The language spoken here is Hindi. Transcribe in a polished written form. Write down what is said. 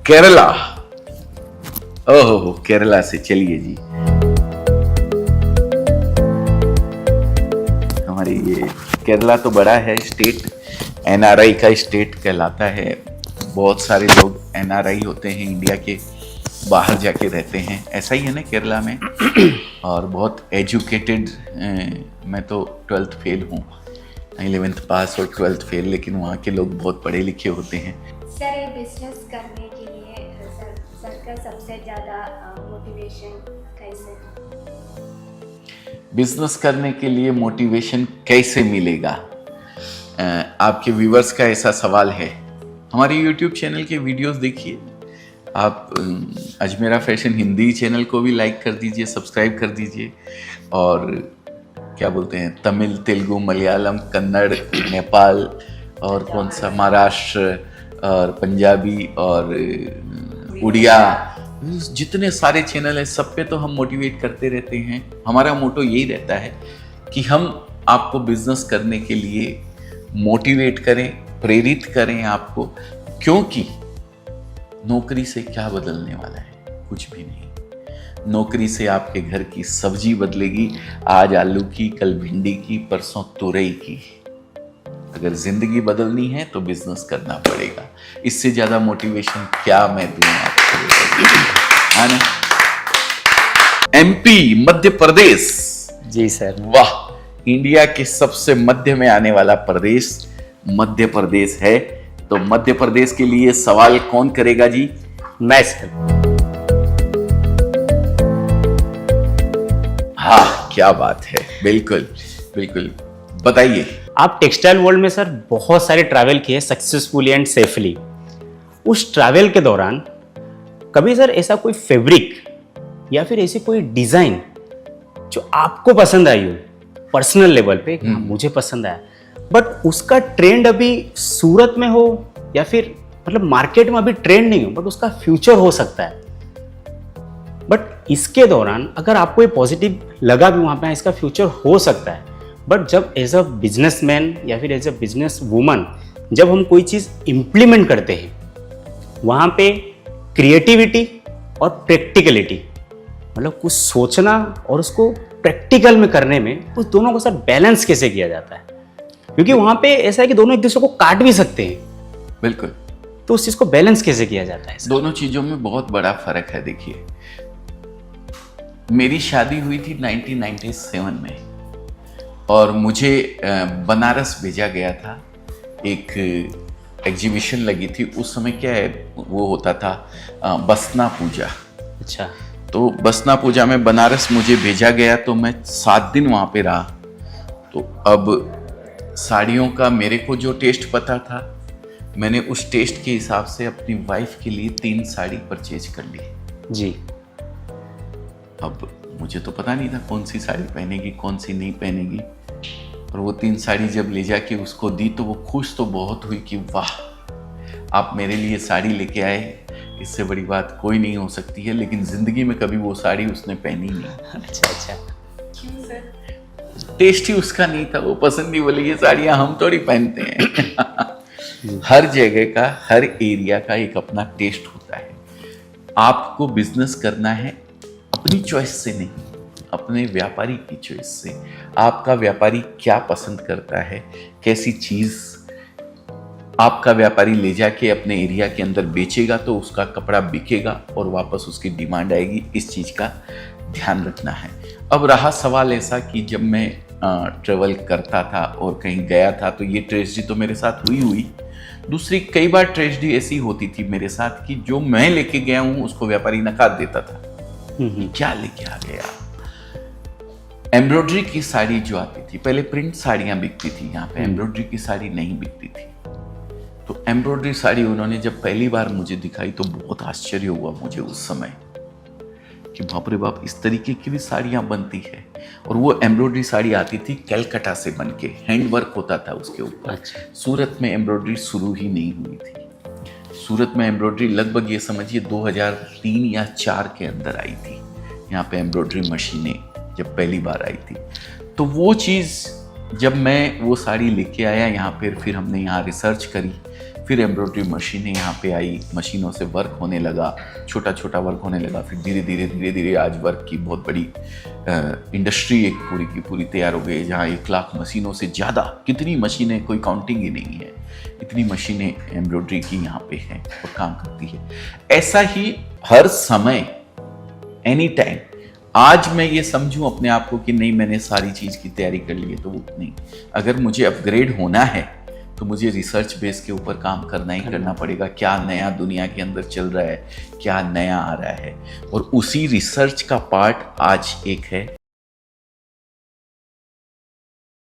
केरला। ओहो, केरला से चलिए जी। हमारी ये केरला तो बड़ा है स्टेट, एनआरआई का स्टेट कहलाता है। बहुत सारे लोग एनआरआई होते हैं, इंडिया के बाहर जाके रहते हैं, ऐसा ही है ना केरला में। और बहुत एजुकेटेड, मैं तो 12th फेल हूँ, 11th पास और 12th फेल, लेकिन वहाँ के लोग बहुत पढ़े लिखे होते हैं। सर, ये बिजनेस करने के लिए सर का सबसे ज़्यादा मोटिवेशन कैसे? बिजनेस करने के लिए मोटिवेशन कैसे मिलेगा? आपके व्यूवर्स का ऐसा सवाल है। हमारे YouTube चैनल के वीडियोस देखिए आप। अजमेरा फैशन हिंदी चैनल को भी लाइक कर दीजिए, सब्सक्राइब कर दीजिए। और क्या बोलते हैं, तमिल, तेलुगु, मलयालम, कन्नड़, नेपाल और कौन सा, महाराष्ट्र और पंजाबी और उड़िया, जितने सारे चैनल हैं सब पे तो हम मोटिवेट करते रहते हैं। हमारा मोटो यही रहता है कि हम आपको बिजनेस करने के लिए मोटिवेट करें, प्रेरित करें आपको, क्योंकि नौकरी से क्या बदलने वाला है? कुछ भी नहीं। नौकरी से आपके घर की सब्जी बदलेगी, आज आलू की, कल भिंडी की, परसों तुरई की। अगर जिंदगी बदलनी है तो बिजनेस करना पड़ेगा। इससे ज्यादा मोटिवेशन क्या मैं दूं आपको, है ना? एमपी, मध्य प्रदेश। जी सर। वाह, इंडिया के सबसे मध्य में आने वाला प्रदेश मध्य प्रदेश है। तो मध्य प्रदेश के लिए सवाल कौन करेगा जी? मैं सर। हाँ, क्या बात है, बिल्कुल बिल्कुल, बताइए। आप टेक्सटाइल वर्ल्ड में सर बहुत सारे ट्रैवल किए सक्सेसफुली एंड सेफली। उस ट्रैवल के दौरान कभी सर ऐसा कोई फैब्रिक या फिर ऐसी कोई डिजाइन जो आपको पसंद आई हो पर्सनल लेवल पे, मुझे पसंद आया, बट उसका ट्रेंड अभी सूरत में हो या फिर मतलब मार्केट में अभी ट्रेंड नहीं हो, बट उसका फ्यूचर हो सकता है, बट इसके दौरान अगर आपको ये पॉजिटिव लगा भी वहां पे इसका फ्यूचर हो सकता है, बट जब एज अ बिजनेसमैन या फिर एज अ बिजनेस वुमन जब हम कोई चीज इंप्लीमेंट करते हैं वहां पे क्रिएटिविटी और प्रैक्टिकलिटी, मतलब कुछ सोचना और उसको प्रैक्टिकल में करने में, उस दोनों को सर बैलेंस कैसे किया जाता है? क्योंकि वहां पे ऐसा है कि दोनों एक दूसरे को काट भी सकते हैं। बिल्कुल। तो उस चीज को बैलेंस कैसे किया जाता है? दोनों चीजों में बहुत बड़ा फर्क है। देखिए, मेरी शादी हुई थी 1997 में और मुझे बनारस भेजा गया था। एक एग्जीबिशन लगी थी उस समय, क्या है वो होता था बसना पूजा। अच्छा। तो बसना पूजा में बनारस मुझे भेजा गया, तो मैं 7 दिन वहाँ पे रहा। तो अब साड़ियों का मेरे को जो टेस्ट पता था, मैंने उस टेस्ट के हिसाब से अपनी वाइफ के लिए 3 साड़ी परचेज कर ली जी। अब मुझे तो पता नहीं था कौन सी साड़ी पहनेगी, कौन सी नहीं पहनेगी। और वो 3 साड़ी जब ले जाके उसको दी तो वो खुश तो बहुत हुई कि वाह, आप मेरे लिए साड़ी लेके आए, इससे बड़ी बात कोई नहीं हो सकती है। लेकिन जिंदगी में कभी वो साड़ी उसने पहनी नहीं। अच्छा। क्यों सर? टेस्ट ही उसका नहीं था, वो पसंद नहीं, बोले ये साड़ियाँ हम थोड़ी पहनते हैं। हर जगह का, हर एरिया का एक अपना टेस्ट होता है। आपको बिजनेस करना है अपनी चॉइस से नहीं, अपने व्यापारी की चॉइस से। आपका व्यापारी क्या पसंद करता है, कैसी चीज आपका व्यापारी ले जाके अपने एरिया के अंदर बेचेगा तो उसका कपड़ा बिकेगा और वापस उसकी डिमांड आएगी। इस चीज का ध्यान रखना है। अब रहा सवाल ऐसा कि जब मैं ट्रेवल करता था और कहीं गया था, तो ये ट्रेजेडी तो मेरे साथ हुई। दूसरी कई बार ट्रेजेडी ऐसी होती थी मेरे साथ कि जो मैं लेके गया हूं उसको व्यापारी नकार देता था। क्या लेके आ गया? एम्ब्रॉयडरी की साड़ी जो आती थी, पहले प्रिंट साड़ियां बिकती थी, यहाँ पे एम्ब्रॉयडरी की साड़ी नहीं बिकती थी। तो एम्ब्रॉयडरी साड़ी उन्होंने जब पहली बार मुझे दिखाई तो बहुत आश्चर्य हुआ मुझे उस समय कि बाप रे बाप, इस तरीके की भी साड़ियां बनती है। और वो एम्ब्रॉयडरी साड़ी आती थी कलकत्ता से बन के, हैंड वर्क होता था उसके ऊपर। अच्छा। सूरत में एम्ब्रॉयडरी शुरू ही नहीं हुई थी। सूरत में एम्ब्रॉयडरी लगभग ये समझिए 2003 या 4 के अंदर आई थी। यहाँ पे एम्ब्रॉयडरी मशीनें जब पहली बार आई थी, तो वो चीज़ जब मैं वो साड़ी लेके आया यहाँ पर, फिर हमने यहाँ रिसर्च करी फिर एम्ब्रॉयडरी मशीनें यहाँ पे आई, मशीनों से वर्क होने लगा, छोटा छोटा वर्क होने लगा, फिर धीरे धीरे आज वर्क की बहुत बड़ी इंडस्ट्री एक पूरी की पूरी तैयार हो गई, जहाँ 1 लाख मशीनों से ज़्यादा, कितनी मशीनें कोई काउंटिंग ही नहीं है, इतनी मशीनें एम्ब्रॉयडरी की यहाँ पे हैं और काम करती है। ऐसा ही हर समय, एनी टाइम, आज मैं ये समझूं अपने आप को कि नहीं मैंने सारी चीज़ की तैयारी कर ली है, तो वो नहीं, अगर मुझे अपग्रेड होना है तो मुझे रिसर्च बेस के ऊपर काम करना ही करना पड़ेगा। क्या नया दुनिया के अंदर चल रहा है, क्या नया आ रहा है, और उसी रिसर्च का पार्ट आज एक है